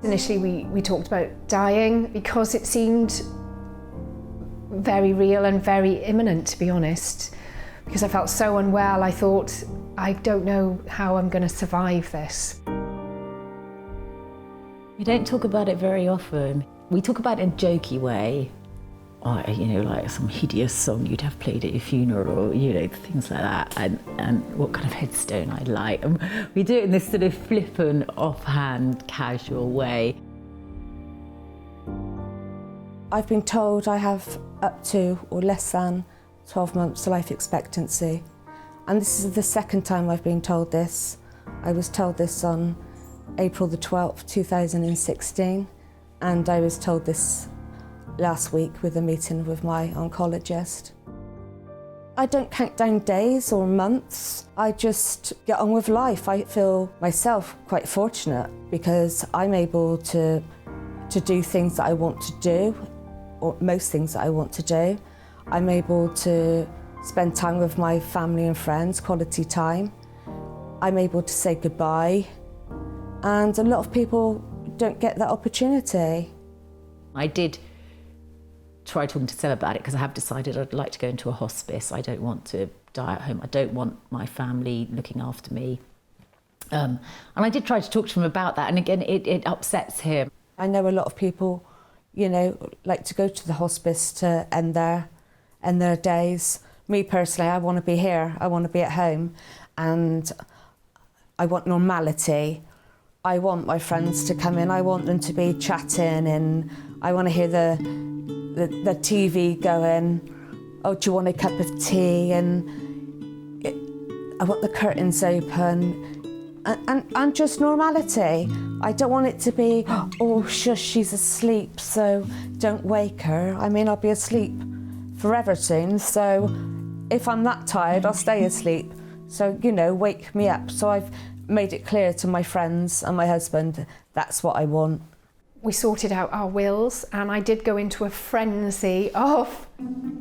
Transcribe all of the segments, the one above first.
Initially we talked about dying because it seemed very real and very imminent, to be honest, because I felt so unwell. I thought, I don't know how I'm going to survive this. We don't talk about it very often. We talk about it in a jokey way. Or, you know, like some hideous song you'd have played at your funeral, you know, things like that, and what kind of headstone I'd like. And we do it in this sort of flippant, offhand, casual way. I've been told I have up to or less than 12 months life expectancy. And this is the second time I've been told this. I was told this on April the 12th, 2016, and I was told this last week with a meeting with my oncologist. I don't count down days or months, I just get on with life. I feel myself quite fortunate because I'm able to do things that I want to do, or most things that I want to do. I'm able to spend time with my family and friends, quality time. I'm able to say goodbye, and a lot of people don't get that opportunity. I did try talking to Seb about it because I have decided I'd like to go into a hospice. I don't want to die at home. I don't want my family looking after me. And I did try to talk to him about that, and again, it upsets him. I know a lot of people, you know, like to go to the hospice to end their days. Me personally, I want to be here. I want to be at home, and I want normality. I want my friends to come in. I want them to be chatting, and I want to hear the TV going. Oh, do you want a cup of tea? And I want the curtains open, and just normality. I don't want it to be, oh shush, she's asleep, so don't wake her. I mean, I'll be asleep forever soon, so if I'm that tired, I'll stay asleep. So, you know, wake me up. So I've made it clear to my friends and my husband, that's what I want. We sorted out our wills, and I did go into a frenzy of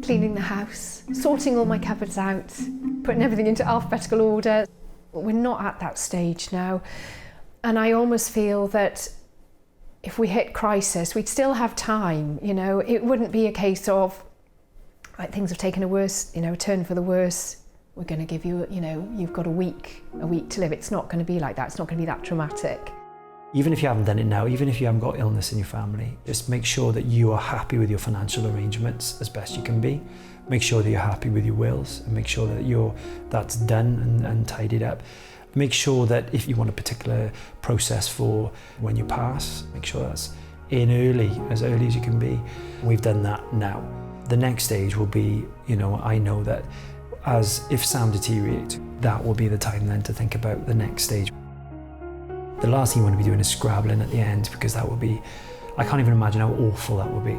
cleaning the house, sorting all my cupboards out, putting everything into alphabetical order. We're not at that stage now, and I almost feel that if we hit crisis, we'd still have time, you know. It wouldn't be a case of, like, things have taken a turn for the worse. We're going to give you, you know, you've got a week to live. It's not going to be like that. It's not going to be that traumatic. Even if you haven't done it now, even if you haven't got illness in your family, just make sure that you are happy with your financial arrangements as best you can be. Make sure that you're happy with your wills, and make sure that that's done and tidied up. Make sure that if you want a particular process for when you pass, make sure that's in as early as you can be. We've done that now. The next stage will be, you know, I know that if Sam deteriorates, that will be the time then to think about the next stage. The last thing you want to be doing is scrabbling at the end, because that would be, I can't even imagine how awful that would be.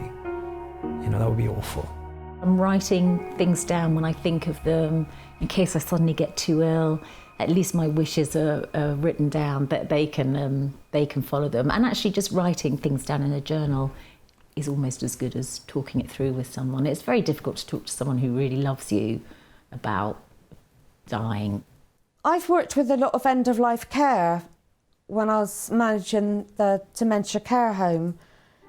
You know, that would be awful. I'm writing things down when I think of them, in case I suddenly get too ill. At least my wishes are written down, that they can follow them. And actually just writing things down in a journal is almost as good as talking it through with someone. It's very difficult to talk to someone who really loves you about dying. I've worked with a lot of end-of-life care when I was managing the dementia care home.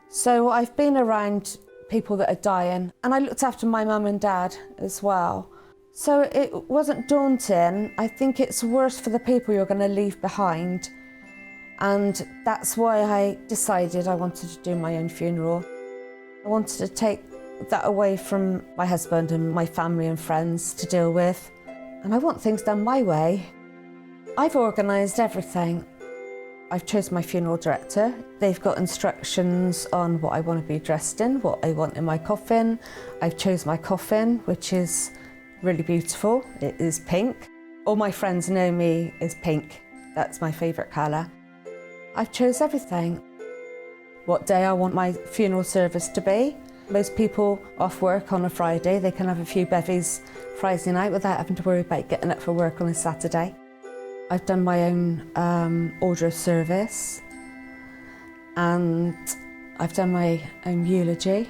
So I've been around people that are dying, and I looked after my mum and dad as well. So it wasn't daunting. I think it's worse for the people you're going to leave behind. And that's why I decided I wanted to do my own funeral. I wanted to take that away from my husband and my family and friends to deal with. And I want things done my way. I've organised everything. I've chosen my funeral director. They've got instructions on what I want to be dressed in, what I want in my coffin. I've chosen my coffin, which is really beautiful. It is pink. All my friends know me as pink. That's my favourite colour. I've chose everything. What day I want my funeral service to be. Most people off work on a Friday, they can have a few bevies Friday night without having to worry about getting up for work on a Saturday. I've done my own order of service, and I've done my own eulogy.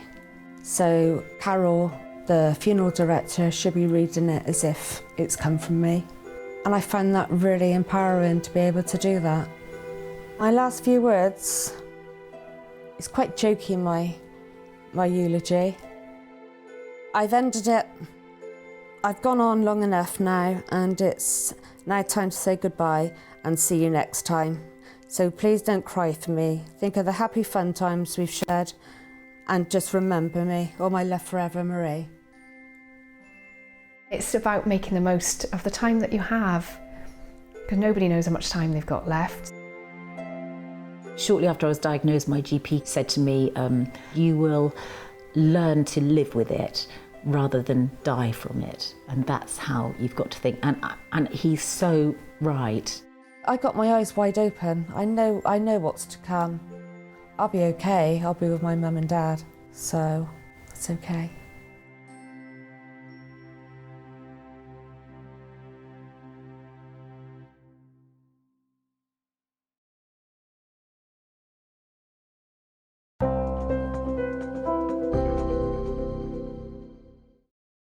So Carol, the funeral director, should be reading it as if it's come from me. And I find that really empowering to be able to do that. My last few words It's quite jokey, my eulogy. I've ended it. I've gone on long enough now, and it's now time to say goodbye and see you next time. So please don't cry for me. Think of the happy, fun times we've shared, and just remember me. All my love forever, Marie. It's about making the most of the time that you have, because nobody knows how much time they've got left. Shortly after I was diagnosed, my GP said to me, you will learn to live with it rather than die from it. And that's how you've got to think. And he's so right. I got my eyes wide open. I know what's to come. I'll be okay. I'll be with my mum and dad. So it's okay.